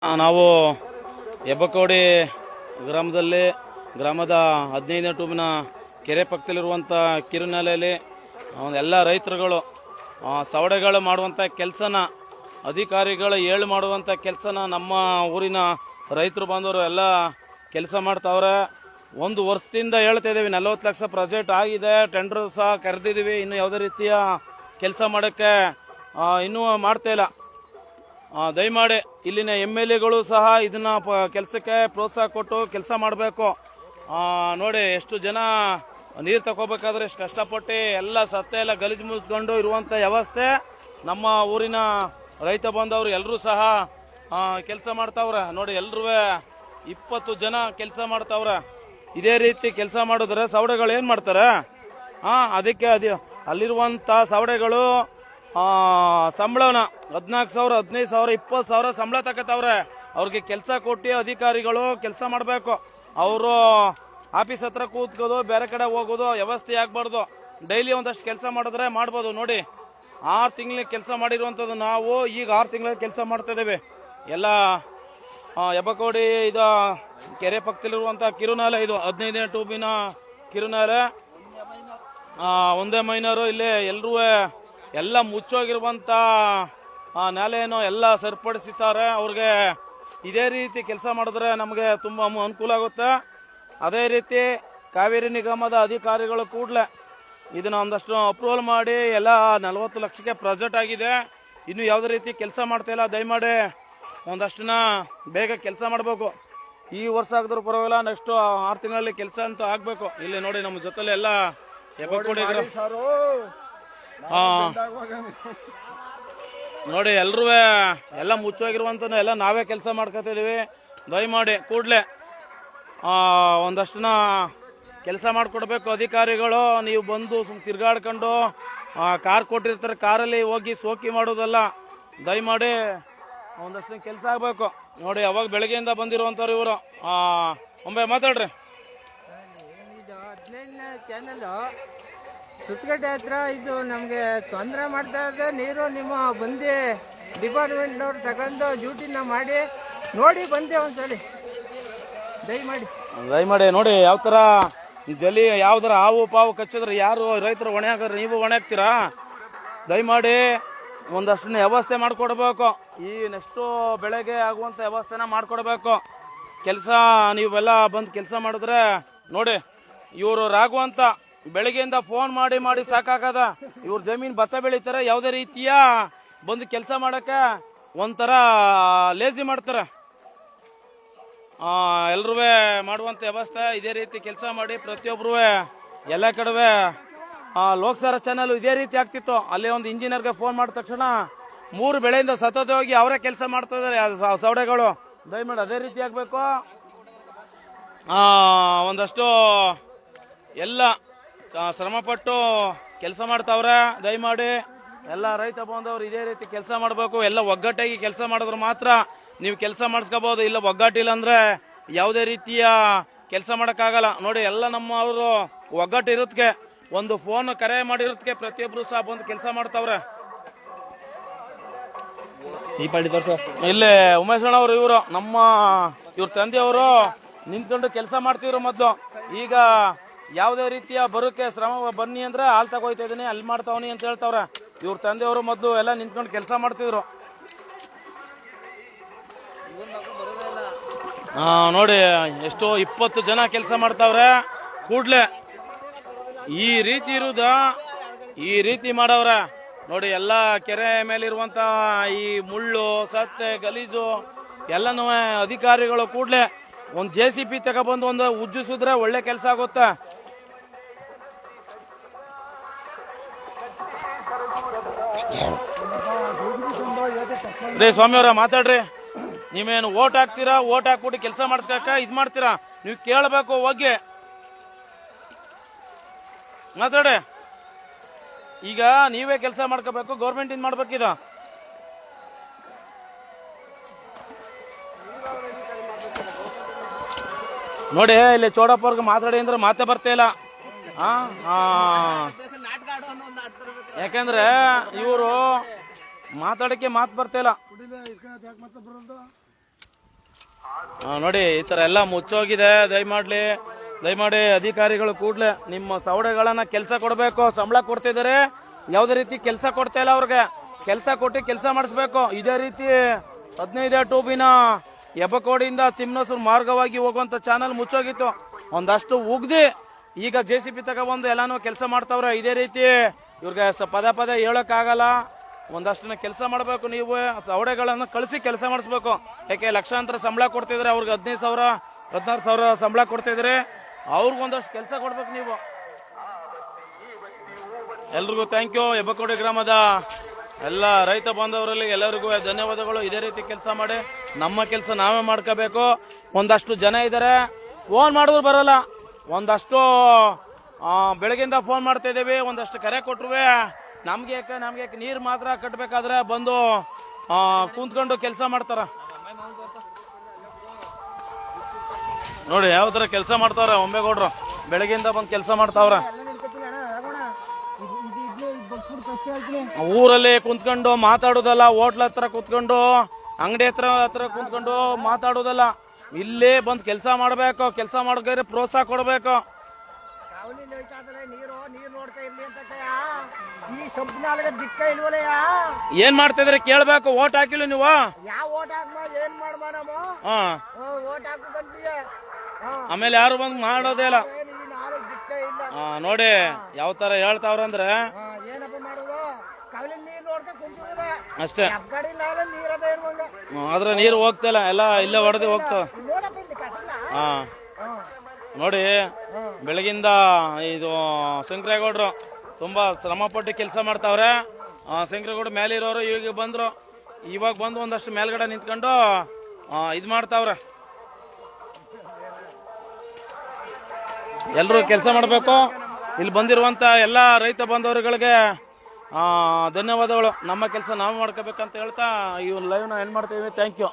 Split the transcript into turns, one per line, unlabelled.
ನಾವು ಹೆಬ್ಬಕೋಡಿ ಗ್ರಾಮದ 15ನೇ ಟೂಬಿನ ಕೆರೆ ಪಕ್ಕದಲ್ಲಿರುವಂಥ ಕಿರುನೆಲೆಯಲ್ಲಿ ಎಲ್ಲ ರೈತರುಗಳು ಸವಡೆಗಳು ಮಾಡುವಂಥ ಕೆಲಸನ ಅಧಿಕಾರಿಗಳು ಏಳು ಮಾಡುವಂಥ ಕೆಲಸನ ನಮ್ಮ ಊರಿನ ರೈತರು ಬಂದವರು ಎಲ್ಲ ಕೆಲಸ ಮಾಡ್ತಾವ್ರೆ. ಒಂದು ವರ್ಷದಿಂದ ಹೇಳ್ತಾ ಇದ್ದೀವಿ 40 ಲಕ್ಷ ಪ್ರಾಜೆಕ್ಟ್ ಆಗಿದೆ, ಟೆಂಡರ್ ಸಹ ಕರೆದಿದ್ದೀವಿ. ಇನ್ನು ಯಾವುದೇ ರೀತಿಯ ಕೆಲಸ ಮಾಡೋಕ್ಕೆ ಇನ್ನೂ ಮಾಡ್ತಾ ಇಲ್ಲ. ದಯಮಾಡಿ ಇಲ್ಲಿನ MLAಗಳು ಸಹ ಇದನ್ನ ಕೆಲಸಕ್ಕೆ ಪ್ರೋತ್ಸಾಹ ಕೊಟ್ಟು ಕೆಲಸ ಮಾಡಬೇಕು. ನೋಡಿ ಎಷ್ಟು ಜನ ನೀರು ತಗೋಬೇಕಾದ್ರೆ ಎಷ್ಟು ಕಷ್ಟಪಟ್ಟು ಎಲ್ಲ ಸತ್ತೆ ಎಲ್ಲ ಗಲೀಜು ಮುಗಿಸ್ಕೊಂಡು ಇರುವಂಥ ವ್ಯವಸ್ಥೆ ನಮ್ಮ ಊರಿನ ರೈತ ಬಂದವರು ಎಲ್ಲರೂ ಸಹ ಕೆಲಸ ಮಾಡ್ತಾವ್ರೆ. ನೋಡಿ ಎಲ್ಲರೂ 20 ಜನ ಕೆಲಸ ಮಾಡ್ತಾವ್ರೆ. ಇದೇ ರೀತಿ ಕೆಲಸ ಮಾಡಿದ್ರೆ ಸವಡೆಗಳು ಏನು ಮಾಡ್ತಾರೆ? ಅದಕ್ಕೆ ಅಲ್ಲಿರುವಂಥ ಸವಡೆಗಳು ಸಂಬಳನ 14,000, 15,000, 20,000 ಸಂಬಳ ತಗೋತಾವ್ರೆ. ಅವ್ರಿಗೆ ಕೆಲಸ ಕೊಟ್ಟು ಅಧಿಕಾರಿಗಳು ಕೆಲಸ ಮಾಡಬೇಕು. ಅವರು ಆಫೀಸ್ ಹತ್ರ ಕೂತ್ಕೋದು, ಬೇರೆ ಕಡೆ ಹೋಗೋದು ವ್ಯವಸ್ಥೆ ಆಗ್ಬಾರ್ದು. ಡೈಲಿ ಒಂದಷ್ಟು ಕೆಲಸ ಮಾಡಿದ್ರೆ ಮಾಡ್ಬೋದು. ನೋಡಿ 6 ತಿಂಗಳ ಕೆಲಸ ಮಾಡಿರುವಂಥದ್ದು ನಾವು ಈಗ 6 ತಿಂಗಳ ಕೆಲಸ ಮಾಡ್ತಾ ಇದ್ದೇವೆ. ಎಲ್ಲ ಹೆಬ್ಬಕೋಡಿ ಇದು ಕೆರೆ ಪಕ್ಕದಲ್ಲಿರುವಂಥ ಕಿರುನಾಲೆ, ಇದು 15ನೇ ಟೂಬಿನ ಕಿರುನಾಲೆ. ಒಂದೇ ಮೈನರು ಇಲ್ಲಿ ಎಲ್ಲರೂ ಎಲ್ಲ ಮುಚ್ಚೋಗಿರುವಂಥ ನಾಲೆಯನ್ನು ಎಲ್ಲ ಸರಿಪಡಿಸುತ್ತಾರೆ. ಅವ್ರಿಗೆ ಇದೇ ರೀತಿ ಕೆಲಸ ಮಾಡಿದ್ರೆ ನಮಗೆ ತುಂಬ ಅನುಕೂಲ ಆಗುತ್ತೆ. ಅದೇ ರೀತಿ ಕಾವೇರಿ ನಿಗಮದ ಅಧಿಕಾರಿಗಳು ಕೂಡಲೇ ಇದನ್ನ ಒಂದಷ್ಟು ಅಪ್ರೂವಲ್ ಮಾಡಿ ಎಲ್ಲ 40 ಲಕ್ಷಕ್ಕೆ ಪ್ರಾಜೆಕ್ಟ್ ಆಗಿದೆ. ಇನ್ನು ಯಾವುದೇ ರೀತಿ ಕೆಲಸ ಮಾಡ್ತಾ ಇಲ್ಲ. ದಯಮಾಡಿ ಒಂದಷ್ಟನ್ನ ಬೇಗ ಕೆಲಸ ಮಾಡಬೇಕು. ಈ ವರ್ಷ ಆಗಿದ್ರು ಪರವಾಗಿಲ್ಲ, ನೆಕ್ಸ್ಟ್ 6 ತಿಂಗಳಲ್ಲಿ ಕೆಲಸ ಅಂತ ಆಗಬೇಕು. ಇಲ್ಲಿ ನೋಡಿ ನಮ್ಮ ಜೊತೆಲಿ ಎಲ್ಲ ಹೆಬ್ಬಕೋಡಿ ನೋಡಿ ಎಲ್ರೂ ಎಲ್ಲ ಮುಚ್ಚೋಗಿರುವಂತ ಎಲ್ಲ ನಾವೇ ಕೆಲಸ ಮಾಡ್ಕೊತಿದೀವಿ. ದಯಮಾಡಿ ಕೂಡಲೇ ಒಂದಷ್ಟನ್ನ ಕೆಲಸ ಮಾಡಿಕೊಡ್ಬೇಕು ಅಧಿಕಾರಿಗಳು. ನೀವು ಬಂದು ತಿರ್ಗಾಡ್ಕೊಂಡು ಕಾರ್ ಕೊಟ್ಟಿರ್ತಾರೆ, ಕಾರಲ್ಲಿ ಹೋಗಿ ಸೋಕಿ ಮಾಡೋದಲ್ಲ. ದಯಮಾಡಿ ಒಂದಷ್ಟು ಕೆಲಸ ಆಗಬೇಕು. ನೋಡಿ ಅವಾಗ ಬೆಳಗ್ಗೆಯಿಂದ ಬಂದಿರುವಂತವ್ರು ಇವರು. ಒಮ್ಮೆ ಮಾತಾಡ್ರಿ.
15ನೇ ಚಾನಲ್ ಸುತ್ತಗಟ್ಟೆ ಹತ್ರ ಇದು ನಮಗೆ ತೊಂದರೆ ಮಾಡ್ತಾ ಇದೆ. ನೀರು ನಿಮ್ಮ ಬಂದು ಡಿಪಾರ್ಟ್ಮೆಂಟ್ನವ್ರು ತಗೊಂಡು ಡ್ಯೂಟಿನ ಮಾಡಿ ನೋಡಿ ಬಂದೆ ಒಂದ್ಸಲಿ.
ದಯಮಾಡಿ ನೋಡಿ ಯಾವ ಥರ ಜಲಿ ಯಾವ್ದಾರ ಹಾವು ಪಾವು ಕಚ್ಚಿದ್ರೆ ಯಾರು ರೈತರು ಹೊಣೆ ಹಾಕಿದ್ರೆ ನೀವು ಹೊಣೆ ಹಾಕ್ತೀರಾ? ದಯಮಾಡಿ ಒಂದಷ್ಟನ್ನ ವ್ಯವಸ್ಥೆ ಮಾಡಿಕೊಡ್ಬೇಕು. ಈ ನೆಕ್ಸ್ಟು ಬೆಳೆಗೆ ಆಗುವಂಥ ವ್ಯವಸ್ಥೆನ ಮಾಡಿಕೊಡ್ಬೇಕು. ಕೆಲಸ ನೀವೆಲ್ಲ ಬಂದು ಕೆಲಸ ಮಾಡಿದ್ರೆ ನೋಡಿ ಇವರು ರಾಗುವಂತ ಬೆಳಗ್ಗೆಯಿಂದ ಫೋನ್ ಮಾಡಿ ಸಾಕಾಗದ. ಇವ್ರ ಜಮೀನು ಭತ್ತ ಬೆಳೀತಾರೆ, ಯಾವುದೇ ರೀತಿಯ ಬಂದು ಕೆಲಸ ಮಾಡಕ್ಕೆ ಒಂಥರ ಲೇಜಿ ಮಾಡ್ತಾರೆ. ಎಲ್ರೂ ಮಾಡುವಂತ ವ್ಯವಸ್ಥೆ ಇದೇ ರೀತಿ ಕೆಲಸ ಮಾಡಿ ಪ್ರತಿಯೊಬ್ಬರು ಎಲ್ಲ ಕಡೆ ಲೋಕಸಾರ ಚಾನಲ್ ಇದೇ ರೀತಿ ಆಗ್ತಿತ್ತು. ಅಲ್ಲಿ ಒಂದು ಇಂಜಿನಿಯರ್ಗೆ ಫೋನ್ ಮಾಡಿದ ತಕ್ಷಣ 3 ಬೆಳೆಯಿಂದ ಸತತ ಹೋಗಿ ಅವರೇ ಕೆಲಸ ಮಾಡ್ತಾ ಇದಾರೆ ಸವಡೆಗಳು. ದಯಮಾಡಿ ಅದೇ ರೀತಿ ಆಗ್ಬೇಕು. ಒಂದಷ್ಟು ಎಲ್ಲ ಶ್ರಮಪಟ್ಟು ಕೆಲಸ ಮಾಡ್ತಾವ್ರೆ. ದಯಮಾಡಿ ಎಲ್ಲ ರೈತ ಬಂದವರು ಇದೇ ರೀತಿ ಕೆಲಸ ಮಾಡಬೇಕು. ಎಲ್ಲ ಒಗ್ಗಟ್ಟಾಗಿ ಕೆಲಸ ಮಾಡಿದ್ರೆ ಮಾತ್ರ ನೀವು ಕೆಲಸ ಮಾಡಿಸ್ಕೋಬಹುದು. ಇಲ್ಲ ಒಗ್ಗಟ್ಟಿಲ್ಲ ಅಂದ್ರೆ ಯಾವುದೇ ರೀತಿಯ ಕೆಲಸ ಮಾಡೋಕ್ಕಾಗಲ್ಲ. ನೋಡಿ ಎಲ್ಲ ನಮ್ಮ ಅವರು ಒಗ್ಗಟ್ಟು ಇರೋದಕ್ಕೆ, ಒಂದು ಫೋನ್ ಕರೆ ಮಾಡಿರೋದಕ್ಕೆ ಪ್ರತಿಯೊಬ್ರು ಸಹ ಬಂದು ಕೆಲಸ ಮಾಡ್ತಾವ್ರೆ. ಇಲ್ಲೇ ಉಮೇಶ್ ಅವರು ಇವರು ನಮ್ಮ ಇವ್ರ ತಂದೆಯವರು ನಿಂತ್ಕೊಂಡು ಕೆಲಸ ಮಾಡ್ತಿದ್ರು ಮೊದಲು. ಈಗ ಯಾವುದೇ ರೀತಿಯ ಬರೋಕೆ ಶ್ರಮ ಬನ್ನಿ ಅಂದ್ರೆ ಹಾಲ್ ತಗೋಯ್ತಾ ಇದೀನಿ, ಅಲ್ಲಿ ಮಾಡ್ತಾವನಿ ಅಂತ ಹೇಳ್ತಾವ್ರೆ. ಇವ್ರ ತಂದೆಯವರು ಮೊದಲು ಎಲ್ಲ ನಿಂತ್ಕೊಂಡು ಕೆಲಸ ಮಾಡ್ತಿದ್ರು. ನೋಡಿ ಎಷ್ಟೋ 20 ಜನ ಕೆಲಸ ಮಾಡ್ತಾವ್ರೆ. ಕೂಡ್ಲೆ ಈ ರೀತಿ ಇರುದ ಈ ರೀತಿ ಮಾಡವ್ರೆ. ನೋಡಿ ಎಲ್ಲ ಕೆರೆ ಮೇಲಿರುವಂತ ಈ ಮುಳ್ಳು ಸತ್ತೆ ಗಲೀಜು ಎಲ್ಲನೂ ಅಧಿಕಾರಿಗಳು ಕೂಡ್ಲೆ ಒಂದು JCB ತಗೊಬಂದು ಒಂದು ಉಜ್ಜಿಸಿದ್ರೆ ಒಳ್ಳೆ ಕೆಲಸ ಆಗುತ್ತೆ. ರೇ ಸ್ವಾಮಿಯವರ ಮಾತಾಡ್ರಿ. ನೀವೇನು ಓಟ್ ಹಾಕ್ತೀರಾ, ಓಟ್ ಹಾಕ್ಬಿಟ್ಟು ಕೆಲಸ ಮಾಡಿಸ್ಕಾಕ ಇದ್ ಮಾಡ್ತೀರಾ? ನೀವು ಕೇಳಬೇಕು, ಹೋಗಿ ಮಾತಾಡ್ರಿ. ಈಗ ನೀವೇ ಕೆಲಸ ಮಾಡ್ಕೋಬೇಕು, ಗೌರ್ಮೆಂಟ್ ಇಂದ ಮಾಡ್ಬೇಕಿದ. ನೋಡಿ ಇಲ್ಲಿ ಚೋಡಪ್ಪರ್ಗೆ ಮಾತಾಡಿ ಅಂದ್ರೆ ಮಾತೇ ಬರ್ತಾ ಇಲ್ಲ. ಯಾಕಂದ್ರೆ ಇವರು ಮಾತಾಡಕ್ಕೆ ಮಾತು ಬರ್ತಾ ಇಲ್ಲ. ನೋಡಿ ಈ ತರ ಎಲ್ಲ ಮುಚ್ಚೋಗಿದೆ. ದಯಮಾಡಿ ಅಧಿಕಾರಿಗಳು ಕೂಡ್ಲೆ ನಿಮ್ಮ ಸೌಡೆಗಳನ್ನ ಕೆಲಸ ಕೊಡಬೇಕು. ಸಂಬಳ ಕೊಡ್ತಿದ್ದಾರೆ, ಯಾವುದೇ ರೀತಿ ಕೆಲಸ ಕೊಡ್ತಾ ಇಲ್ಲ ಅವ್ರಿಗೆ. ಕೆಲಸ ಕೊಟ್ಟು ಕೆಲಸ ಮಾಡಿಸ್ಬೇಕು. ಇದೇ ರೀತಿ 15 ಟೂಬಿನ ಹೆಬ್ಬಕೋಡಿಯಿಂದ ತಿಮ್ನಸೂರು ಮಾರ್ಗವಾಗಿ ಹೋಗುವಂತ ಚಾನಲ್ ಮುಚ್ಚೋಗಿತ್ತು. ಒಂದಷ್ಟು ಉಗ್ದಿ ಈಗ JCB ತಗೊಬಂದು ಎಲ್ಲಾನು ಕೆಲಸ ಮಾಡ್ತಾವ್ರೆ. ಇದೇ ರೀತಿ ಇವ್ರಿಗೆ ಪದೇ ಹೇಳೋಕ್ಕಾಗಲ್ಲ. ಒಂದಷ್ಟು ಕೆಲಸ ಮಾಡಬೇಕು. ನೀವು ಸೌಡೆಗಳನ್ನು ಕಳಿಸಿ ಕೆಲಸ ಮಾಡಿಸ್ಬೇಕು. ಯಾಕೆ ಲಕ್ಷಾಂತರ ಸಂಬಳ ಕೊಡ್ತಿದ್ರೆ ಅವ್ರಿಗೆ 15,000 16,000 ಸಂಬಳ ಕೊಡ್ತಿದ್ರೆ ಅವ್ರಿಗೊಂದಷ್ಟು ಕೆಲಸ ಕೊಡ್ಬೇಕು ನೀವು. ಎಲ್ರಿಗೂ ಥ್ಯಾಂಕ್ ಯು. ಹೆಬ್ಬಕೋಡಿ ಗ್ರಾಮದ ಎಲ್ಲ ರೈತ ಬಾಂಧವರಲ್ಲಿ ಎಲ್ಲರಿಗೂ ಧನ್ಯವಾದಗಳು. ಇದೇ ರೀತಿ ಕೆಲಸ ಮಾಡಿ ನಮ್ಮ ಕೆಲಸ ನಾವೇ ಮಾಡ್ಕೋಬೇಕು. ಒಂದಷ್ಟು ಜನ ಇದ್ದಾರೆ, ಫೋನ್ ಮಾಡಿದ್ರು ಬರಲ್ಲ. ಒಂದಷ್ಟು ಬೆಳಗಿಂದ ಫೋನ್ ಮಾಡ್ತಾ ಇದ್ದೀವಿ. ಒಂದಷ್ಟು ಕರೆ ಕೊಟ್ರುವೆ ನಮ್ಗೆ ಯಾಕೆ ನೀರು ಮಾತ್ರ ಕಟ್ಟಬೇಕಾದ್ರೆ ಬಂದು ಕುಂತ್ಕೊಂಡು ಕೆಲಸ ಮಾಡ್ತಾರ. ನೋಡಿ ಯಾವ ತರ ಕೆಲಸ ಮಾಡ್ತಾವ್ರ ಒಂಬೇಗೌಡ್ರು. ಬೆಳಗ್ಗೆಯಿಂದ ಬಂದು ಕೆಲಸ ಮಾಡ್ತಾವ್ರ. ಊರಲ್ಲಿ ಕುಂತ್ಕೊಂಡು ಮಾತಾಡೋದಲ್ಲ, ಹೋಟ್ಲ ಹತ್ರ ಕುಂತ್ಕೊಂಡು ಅಂಗಡಿ ಹತ್ರ ಕುಂತ್ಕೊಂಡು ಮಾತಾಡೋದಲ್ಲ. ಇಲ್ಲೇ ಬಂದು ಕೆಲಸ ಮಾಡ್ಬೇಕು. ಕೆಲಸ ಮಾಡೋಕೆ ಪ್ರೋತ್ಸಾಹ ಕೊಡ್ಬೇಕು. ಏನ್ ಮಾಡ್ತಿದ್ರಿ ಕೇಳ್ಬೇಕು. ಓಟ್ ಹಾಕಿಲ್ಲ ನೀವು? ಆಮೇಲೆ ಯಾರು ಬಂದ್ ಮಾಡೋದೇ ಇಲ್ಲ. ನೋಡಿ ಯಾವ ತರ ಹೇಳ್ತಾವ್ರಂದ್ರೆ ಅಷ್ಟೇ. ಆದ್ರೆ ನೀರು ಹೋಗ್ತಿಲ್ಲ, ಎಲ್ಲ ಇಲ್ಲೇ ಹೊಡೆದು ಹೋಗ್ತಾವ. ನೋಡಿ ಬೆಳಗಿಂದ ಇದು ಶಂಕರೇಗೌಡರು ತುಂಬಾ ಶ್ರಮ ಪಟ್ಟು ಕೆಲಸ ಮಾಡ್ತಾವ್ರೆ. ಶಂಕರೇಗೌಡ ಮೇಲೆ ಇರೋರು ಇವಾಗ ಬಂದು ಒಂದಷ್ಟು ಮೇಲ್ಗಡೆ ನಿಂತ್ಕೊಂಡು ಇದ್ ಮಾಡ್ತಾವ್ರೆ. ಎಲ್ರು ಕೆಲಸ ಮಾಡಬೇಕು. ಇಲ್ಲಿ ಬಂದಿರುವಂತ ಎಲ್ಲಾ ರೈತ ಬಾಂಧವರುಗಳಿಗೆ ಧನ್ಯವಾದಗಳು. ನಮ್ಮ ಕೆಲಸ ನಾವು ಮಾಡ್ಕೋಬೇಕಂತ ಹೇಳ್ತಾ ಈ ಲೈವ್ ನ ಎಂಡ್ ಮಾಡ್ತೀವಿ. Thank you.